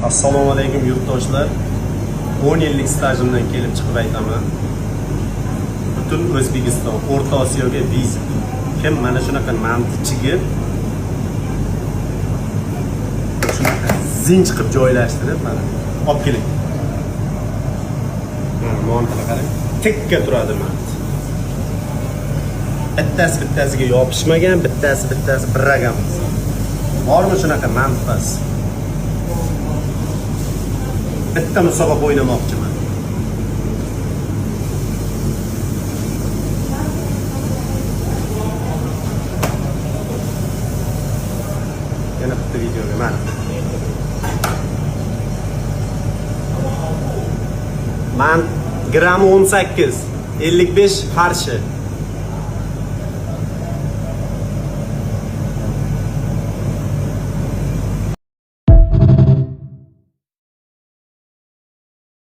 Assalomu alaykum yurtdoshlar. 10 yillik stajimdan kelib chiqib aytaman. Butun O'zbekiston, O'rta Osiyoga vizit. Kim mana shunaqa mantichiga shunaqa zinch qilib joylashtirib mana olib keling. Mana montini qarang. Tekka turadi mant. Bittasiga yopishmagan, bittasi birragan. Bormi shunaqa mantiqas? Bitta musobaqa o'ynamoqchiman. Yana bitta videoga mana. Man grami 18, 55 qarshi.